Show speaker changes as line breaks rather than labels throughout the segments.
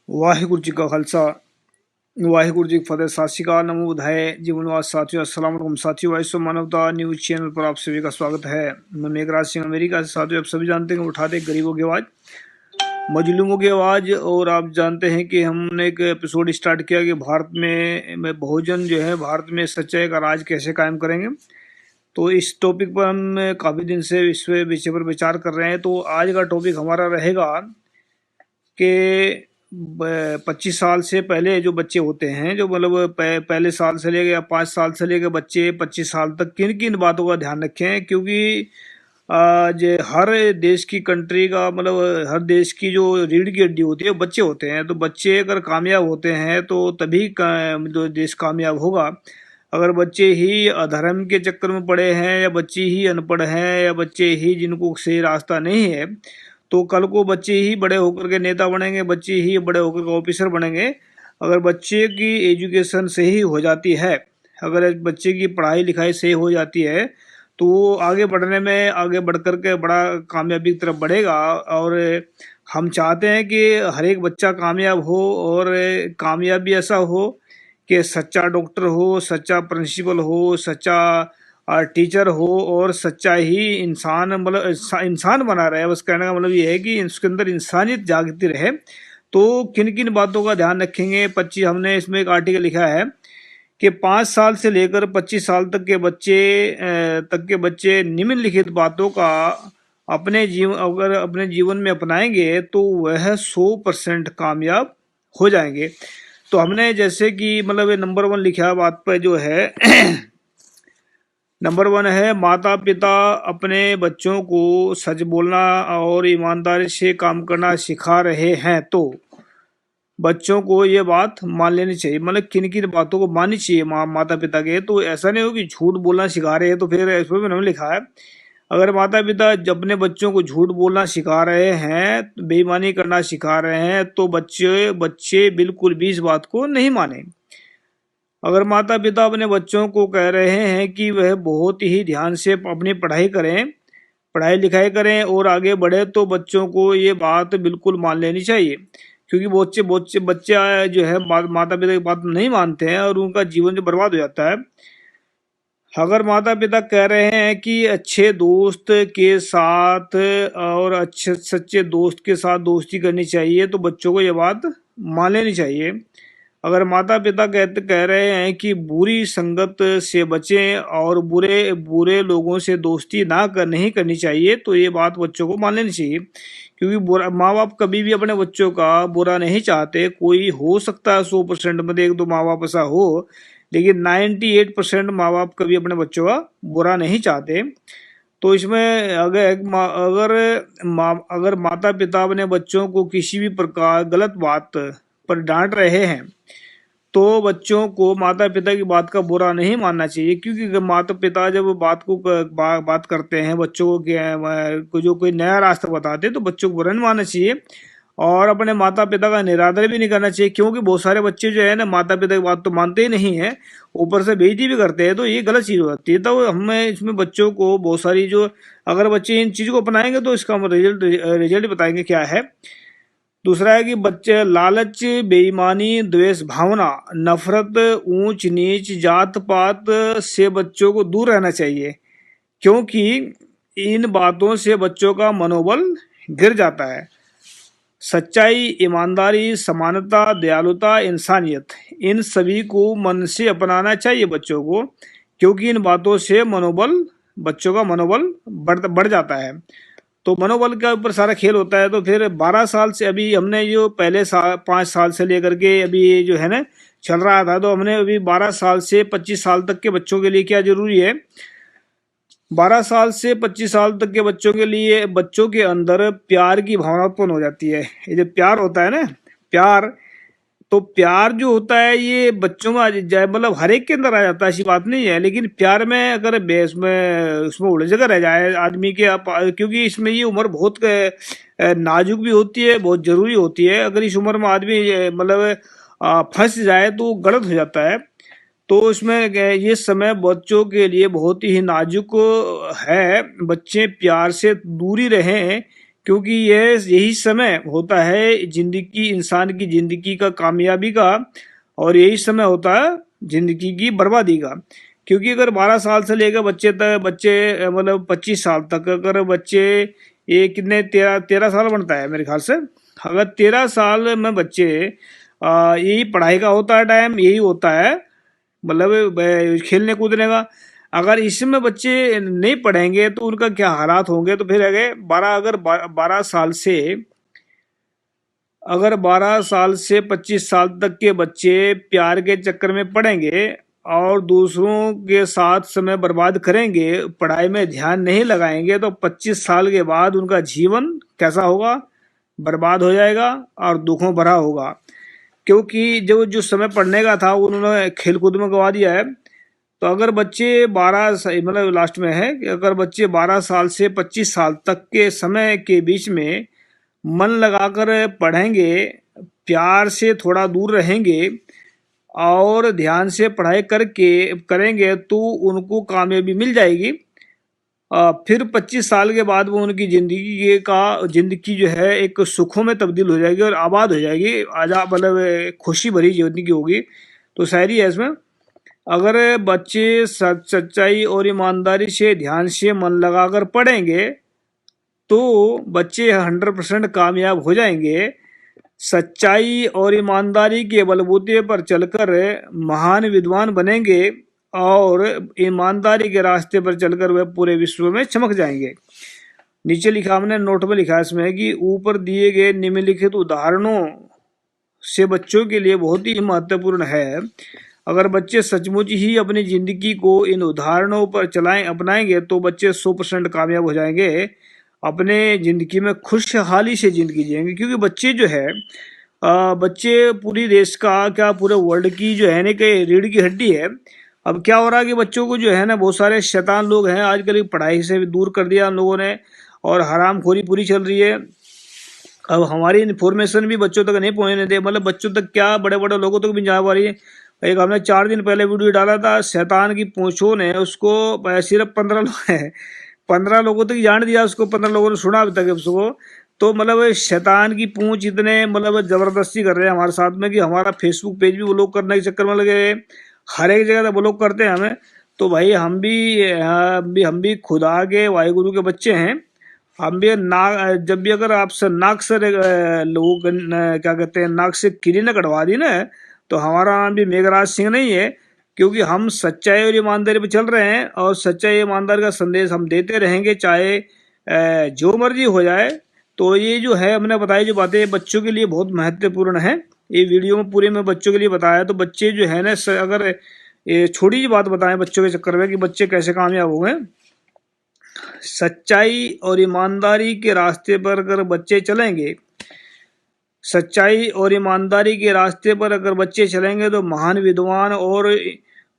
वाहिगुरु जी का खालसा वाहिगुरु जी की फतेह। सत श्री अकाल, नमो बुधाय, जीवनवाद साथियों, अस्सलाम वालेकुम साथियों। वॉइस ऑफ मानवता न्यूज चैनल पर आप सभी का स्वागत है। मैं मेघराज सिंह अमेरिका से। साथियों, आप सभी जानते हैं कि उठाते गरीबों की आवाज़, मजलूमों की आवाज़। और आप जानते हैं कि हमने एक एपिसोड स्टार्ट किया कि भारत में बहुजन जो है भारत में सच्चाई का राज कैसे कायम करेंगे। तो इस टॉपिक पर हम काफ़ी दिन से इस विषय पर विचार कर रहे हैं। तो आज का टॉपिक हमारा रहेगा कि 25 साल से पहले जो बच्चे होते हैं, जो मतलब पहले साल से लेके या 5 साल से लेके बच्चे 25 साल तक किन किन बातों का ध्यान रखें। क्योंकि आज हर देश की कंट्री का मतलब हर देश की जो रीढ़ की हड्डी होती है वो बच्चे होते हैं। तो बच्चे अगर कामयाब होते हैं तो तभी जो देश कामयाब होगा। अगर बच्चे ही अधर्म के चक्कर में पड़े हैं, या बच्चे ही अनपढ़ हैं, या बच्चे ही जिनको सही रास्ता नहीं है, तो कल को बच्चे ही बड़े होकर के नेता बनेंगे, बच्चे ही बड़े होकर के ऑफिसर बनेंगे। अगर बच्चे की एजुकेशन सही हो जाती है, अगर बच्चे की पढ़ाई लिखाई सही हो जाती है, तो वो आगे बढ़ने में आगे बढ़ कर के बड़ा कामयाबी की तरफ बढ़ेगा। और हम चाहते हैं कि हर एक बच्चा कामयाब हो, और कामयाबी ऐसा हो कि सच्चा डॉक्टर हो, सच्चा प्रिंसिपल हो, सच्चा टीचर हो, और सच्चा ही इंसान मतलब इंसान बना रहे। बस कहने का मतलब ये है कि इसके अंदर इंसानियत जागती रहे। तो किन किन बातों का ध्यान रखेंगे। 25 हमने इसमें एक आर्टिकल लिखा है कि 5 साल से लेकर 25 साल तक के बच्चे निम्नलिखित बातों का अगर अपने जीवन में अपनाएंगे तो वह 100% कामयाब हो जाएंगे। तो हमने जैसे कि मतलब नंबर 1 लिखा बात पर जो है नंबर 1 है, माता पिता अपने बच्चों को सच बोलना और ईमानदारी से काम करना सिखा रहे हैं। तो बच्चों को ये बात मान लेनी चाहिए। मतलब किन किन बातों को माननी चाहिए माता पिता के। तो ऐसा नहीं हो कि झूठ बोलना सिखा रहे हैं। तो फिर इसमें मैंने लिखा है, अगर माता पिता अपने बच्चों को झूठ बोलना सिखा रहे हैं, बेईमानी करना सिखा रहे हैं, तो बच्चे बच्चे बिल्कुल भी इस बात को नहीं माने। अगर माता पिता अपने बच्चों को कह रहे हैं कि वह बहुत ही ध्यान से अपनी पढ़ाई लिखाई करें और आगे बढ़े, तो बच्चों को ये बात बिल्कुल मान लेनी चाहिए। क्योंकि बच्चे जो है माता पिता की बात नहीं मानते हैं, और उनका जीवन जो बर्बाद हो जाता है। अगर माता पिता कह रहे हैं कि अच्छे दोस्त के साथ और अच्छे सच्चे दोस्त के साथ दोस्ती करनी चाहिए, तो बच्चों को ये बात मान लेनी चाहिए। अगर माता पिता कह रहे हैं कि बुरी संगत से बचें और बुरे बुरे लोगों से दोस्ती नहीं करनी चाहिए, तो ये बात बच्चों को मान लेनी चाहिए। क्योंकि बुरा माँ बाप कभी भी अपने बच्चों का बुरा नहीं चाहते। कोई हो सकता है 100% में एक दो माँ बाप ऐसा हो, लेकिन 98% माँ बाप कभी अपने बच्चों का बुरा नहीं चाहते। तो इसमें अगर माता पिता अपने बच्चों को किसी भी प्रकार गलत बात पर डांट रहे हैं, तो बच्चों को माता पिता की बात का बुरा नहीं मानना चाहिए। क्योंकि अगर माता पिता जब बात करते हैं बच्चों को जो कोई नया रास्ता बताते हैं, तो बच्चों को बुरा नहीं मानना चाहिए, और अपने माता पिता का निरादर भी नहीं करना चाहिए। क्योंकि बहुत सारे बच्चे जो है ना, माता पिता की बात तो मानते ही नहीं है, ऊपर से बेइज्जती भी करते हैं। तो ये गलत चीज हो जाती है। तो हमें इसमें बच्चों को बहुत सारी जो अगर बच्चे इन चीजों को अपनाएंगे तो इसका हम रिजल्ट बताएंगे क्या है। दूसरा है कि बच्चे लालच, बेईमानी, द्वेष भावना, नफरत, ऊंच नीच, जात पात से बच्चों को दूर रहना चाहिए। क्योंकि इन बातों से बच्चों का मनोबल गिर जाता है। सच्चाई, ईमानदारी, समानता, दयालुता, इंसानियत, इन सभी को मन से अपनाना चाहिए बच्चों को। क्योंकि इन बातों से बच्चों का मनोबल बढ़ जाता है। तो मनोबल के ऊपर सारा खेल होता है। तो फिर 12 साल से अभी हमने जो पहले 5 साल से लेकर के अभी जो है ना चल रहा था, तो हमने अभी 12 साल से 25 साल तक के बच्चों के लिए क्या जरूरी है। 12 साल से 25 साल तक के बच्चों के लिए बच्चों के अंदर प्यार की भावना उत्पन्न हो जाती है। ये जो प्यार होता है ना, प्यार जो होता है ये बच्चों में जाए मतलब हर एक के अंदर आ जाता है, ऐसी बात नहीं है। लेकिन प्यार में अगर बेस में उसमें उलझ कर रह जाए आदमी के आप, क्योंकि इसमें ये उम्र बहुत नाजुक भी होती है, बहुत जरूरी होती है। अगर इस उम्र में आदमी मतलब फंस जाए तो गलत हो जाता है। तो इसमें ये समय बच्चों के लिए बहुत ही नाजुक है। बच्चे प्यार से दूरी रहें, क्योंकि यही समय होता है जिंदगी, इंसान की जिंदगी का कामयाबी का, और यही समय होता है जिंदगी की बर्बादी का। क्योंकि अगर 12 साल से लेकर बच्चे मतलब 25 साल तक, अगर बच्चे ये कितने 13 साल बनता है मेरे ख्याल से, अगर 13 साल में बच्चे यही पढ़ाई का होता है टाइम, यही होता है मतलब खेलने कूदने का। अगर इसमें बच्चे नहीं पढ़ेंगे तो उनका क्या हालात होंगे। तो फिर अगर 12 साल से 25 साल तक के बच्चे प्यार के चक्कर में पड़ेंगे और दूसरों के साथ समय बर्बाद करेंगे, पढ़ाई में ध्यान नहीं लगाएंगे, तो 25 साल के बाद उनका जीवन कैसा होगा? बर्बाद हो जाएगा और दुखों भरा होगा। क्योंकि जो समय पढ़ने का था उन्होंने खेलकूद में गवा दिया है। तो अगर बच्चे 12 मतलब लास्ट में है कि अगर बच्चे 12 साल से 25 साल तक के समय के बीच में मन लगाकर पढ़ेंगे, प्यार से थोड़ा दूर रहेंगे और ध्यान से पढ़ाई करेंगे तो उनको कामयाबी मिल जाएगी। फिर 25 साल के बाद वो उनकी जिंदगी जो है एक सुखों में तब्दील हो जाएगी और आबाद हो जाएगी, आजाद मतलब खुशी भरी जिंदगी होगी। तो शायरी है इसमें, अगर बच्चे सच्चाई और ईमानदारी से ध्यान से मन लगाकर पढ़ेंगे तो बच्चे 100% कामयाब हो जाएंगे। सच्चाई और ईमानदारी के बलबूते पर चलकर महान विद्वान बनेंगे और ईमानदारी के रास्ते पर चलकर वह पूरे विश्व में चमक जाएंगे। नीचे लिखा, हमने नोट में लिखा इसमें कि ऊपर दिए गए निम्नलिखित उदाहरणों से बच्चों के लिए बहुत ही महत्वपूर्ण है। अगर बच्चे सचमुच ही अपनी जिंदगी को इन उदाहरणों पर अपनाएंगे तो बच्चे 100% कामयाब हो जाएंगे, अपने जिंदगी में खुशहाली से जिंदगी जिएंगे। क्योंकि बच्चे जो है बच्चे पूरी देश का क्या पूरे वर्ल्ड की जो है ना कि रीढ़ की हड्डी है। अब क्या हो रहा है कि बच्चों को जो है ना बहुत सारे शैतान लोग हैं आजकल पढ़ाई से भी दूर कर दिया हम लोगों ने, और हरामखोरी पूरी चल रही है। अब हमारी इन्फॉर्मेशन भी बच्चों तक नहीं पहुंचने दे, मतलब बच्चों तक क्या बड़े बड़े लोगों तक भी जा पा रही है। एक हमने 4 दिन पहले वीडियो डाला था, शैतान की पूंछों ने उसको सिर्फ 15 लोग हैं, 15 लोगों तक जान दिया उसको, 15 लोगों ने सुना अभी तक उसको। तो मतलब शैतान की पूंछ इतने मतलब जबरदस्ती कर रहे हैं हमारे साथ में कि हमारा फेसबुक पेज भी वो लोग करने के चक्कर में लगे, हर एक जगह वो लोग करते हैं हमें। तो भाई हम भी खुदा के वाहिगुरु के बच्चे हैं। हम भी जब भी अगर आपसे नाक से लोगों क्या कहते हैं नाक से कीड़ी न कटवा दी ना, तो हमारा नाम भी मेघराज सिंह नहीं है। क्योंकि हम सच्चाई और ईमानदारी पर चल रहे हैं और सच्चाई ईमानदारी का संदेश हम देते रहेंगे, चाहे जो मर्जी हो जाए। तो ये जो है हमने बताई जो बातें बच्चों के लिए बहुत महत्वपूर्ण है, ये वीडियो में पूरे में बच्चों के लिए बताया। तो बच्चे जो है ना अगर ये छोटी सी बात बताएं बच्चों के चक्कर में कि बच्चे कैसे कामयाब हुए, सच्चाई और ईमानदारी के रास्ते पर अगर बच्चे चलेंगे, सच्चाई और ईमानदारी के रास्ते पर अगर बच्चे चलेंगे तो महान विद्वान और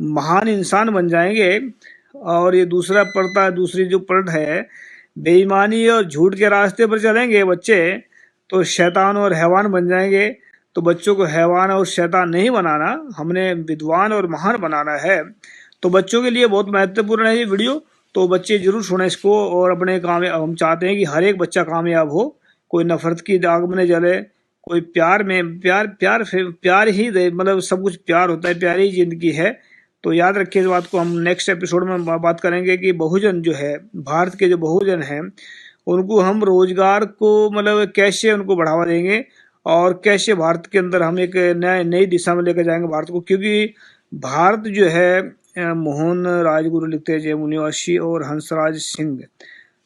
महान इंसान बन जाएंगे। और ये दूसरी जो पलट है, बेईमानी और झूठ के रास्ते पर चलेंगे बच्चे तो शैतान और हैवान बन जाएंगे। तो बच्चों को हैवान और शैतान नहीं बनाना, हमने विद्वान और महान बनाना है। तो बच्चों के लिए बहुत महत्वपूर्ण है ये वीडियो, तो बच्चे जरूर सुने इसको और अपने कामयाब, हम चाहते हैं कि हर एक बच्चा कामयाब हो, कोई नफरत की दाग में न जले, कोई प्यार में प्यार ही दे, मतलब सब कुछ प्यार होता है, प्यारी ही जिंदगी है। तो याद रखिए इस बात को, हम नेक्स्ट एपिसोड में बात करेंगे कि बहुजन जो है, भारत के जो बहुजन हैं उनको हम रोजगार को मतलब कैसे उनको बढ़ावा देंगे और कैसे भारत के अंदर हम एक नई दिशा में लेकर जाएंगे भारत को। क्योंकि भारत जो है मोहन राजगुरु लिखते जय मुनिवासी और हंसराज सिंह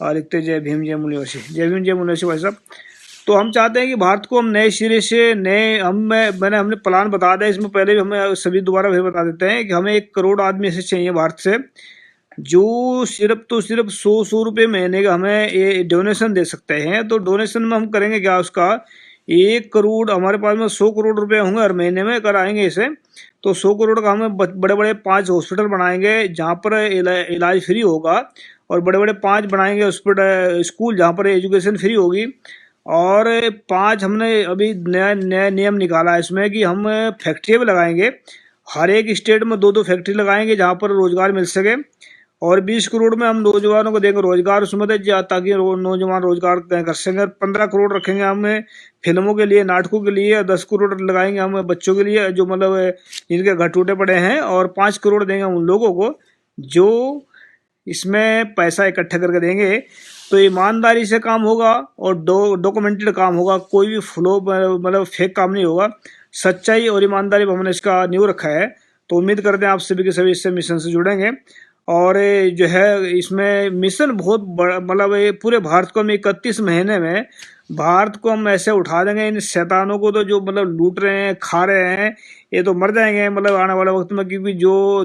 लिखते जय भीम जय मुनिवासी, जय भीम जय मुनिवासी भाई साहब। तो हम चाहते हैं कि भारत को हम नए सिरे से हमने प्लान बता दिया इसमें पहले भी, हमें सभी दोबारा फिर बता देते हैं कि हमें 1 करोड़ आदमी ऐसे चाहिए भारत से जो सिर्फ 100 रुपये महीने का हमें ये डोनेशन दे सकते हैं। तो डोनेशन में हम करेंगे क्या, उसका 1 करोड़, हमारे पास में 100 करोड़ रुपए होंगे हर महीने में कराएंगे इसे। तो 100 करोड़ का हमें बड़े बड़े 5 हॉस्पिटल बनाएंगे जहाँ पर इलाज फ्री होगा, और बड़े बड़े 5 बनाएंगे हॉस्पिटल स्कूल जहाँ पर एजुकेशन फ्री होगी। और 5 हमने अभी नया नियम निकाला है इसमें कि हम फैक्ट्री भी लगाएंगे, हर एक स्टेट में 2-2 फैक्ट्री लगाएंगे जहाँ पर रोजगार मिल सके। और 20 करोड़ में हम नौजवानों को देंगे रोजगार, उसमें ताकि नौजवान रोजगार कर सकें। 15 करोड़ रखेंगे हमें फिल्मों के लिए, नाटकों के लिए। 10 करोड़ लगाएंगे हम बच्चों के लिए जो मतलब जिनके घर टूटे पड़े हैं, और 5 करोड़ देंगे उन लोगों को जो इसमें पैसा इकट्ठा करके देंगे। तो ईमानदारी से काम होगा और डॉक्यूमेंटेड काम होगा, कोई भी फ्लो मतलब फेक काम नहीं होगा। सच्चाई और ईमानदारी पर हमने इसका नींव रखा है। तो उम्मीद करते हैं आप सभी के सभी इससे मिशन से जुड़ेंगे। और जो है इसमें मिशन बहुत बड़ा, मतलब पूरे भारत को हम 31 महीने में भारत को हम ऐसे उठा देंगे। इन शैतानों को तो जो मतलब लूट रहे हैं, खा रहे हैं, ये तो मर जाएंगे मतलब आने वाले वक्त में, क्योंकि जो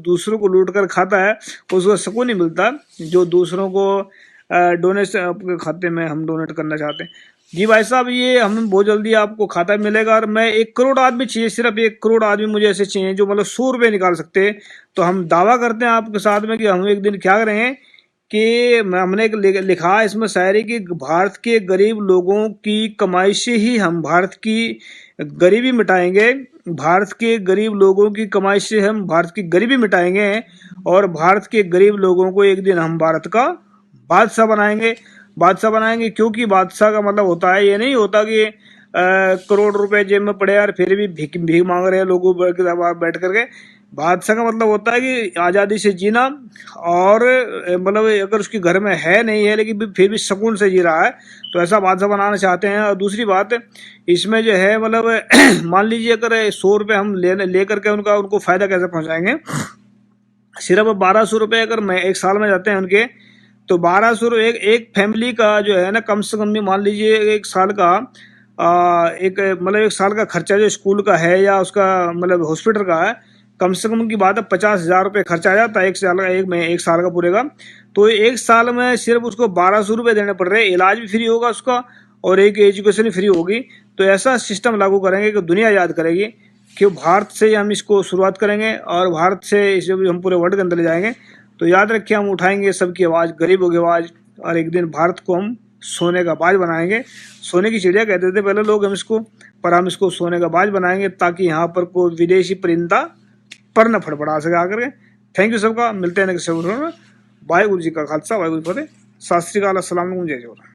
दूसरों को लूट कर खाता है उसको सुकून नहीं मिलता। जो दूसरों को डोनेट आपके खाते में हम डोनेट करना चाहते हैं। जी भाई साहब, ये हमें बहुत जल्दी आपको खाता मिलेगा। और मैं 1 करोड़ आदमी चाहिए, सिर्फ 1 करोड़ आदमी मुझे ऐसे चाहिए जो मतलब 100 रुपये निकाल सकते हैं। तो हम दावा करते हैं आपके साथ में कि हम एक दिन क्या करेंगे कि हमने लिखा है इसमें शायरी कि भारत के गरीब लोगों की कमाई से ही हम भारत की गरीबी मिटाएंगे। भारत के गरीब लोगों की कमाई से हम भारत की गरीबी मिटाएंगे, और भारत के गरीब लोगों को एक दिन हम भारत का बादशाह बनाएंगे। बादशाह बनाएंगे क्योंकि बादशाह का मतलब होता है, ये नहीं होता कि करोड़ रुपए जेब में पड़े और फिर भी भीख मांग रहे हैं लोगों बैठ करके। बादशाह का मतलब होता है कि आज़ादी से जीना, और मतलब अगर उसके घर में है नहीं है लेकिन फिर भी सुकून से जी रहा है, तो ऐसा बादशाह बनाना चाहते हैं। और दूसरी बात इसमें जो है मतलब मान लीजिए अगर 100 रुपये हम ले करके उनको फ़ायदा कैसे पहुंचाएंगे। सिर्फ 1200 रुपये अगर मैं 1 साल में जाते हैं उनके, तो 1200 एक फैमिली का जो है ना, कम से कम भी मान लीजिए 1 साल का एक मतलब 1 साल का खर्चा जो स्कूल का है या उसका मतलब हॉस्पिटल का है, कम से कम की बात है 50,000 रुपये खर्चा आ जाता है 1 साल का, 1 साल का पूरे का। तो 1 साल में सिर्फ उसको 1200 रुपये देने पड़ रहे हैं। इलाज भी फ्री होगा उसका और एक एजुकेशन भी फ्री होगी। तो ऐसा सिस्टम लागू करेंगे कि दुनिया याद करेगी कि भारत से हम इसको शुरुआत करेंगे और भारत से इसे हम पूरे वर्ल्ड के अंदर ले जाएंगे। तो याद रखिए, हम उठाएंगे सबकी आवाज़, गरीबों की आवाज़, और एक दिन भारत को हम सोने का बाज बनाएंगे। सोने की चिड़िया कहते थे पहले लोग हम इसको, पर हम इसको सोने का बाज बनाएंगे ताकि यहाँ पर कोई विदेशी परिंदा पर न फड़फड़ा सके आकर के। थैंक यू सबका, मिलते हैं नेक्स्ट वीडियो में। वाहिगुरू जी का खालसा, वाहिगुरू जी की फतेह। सत श्री अकाल, अस्सलाम वालेकुम, जय जोहर।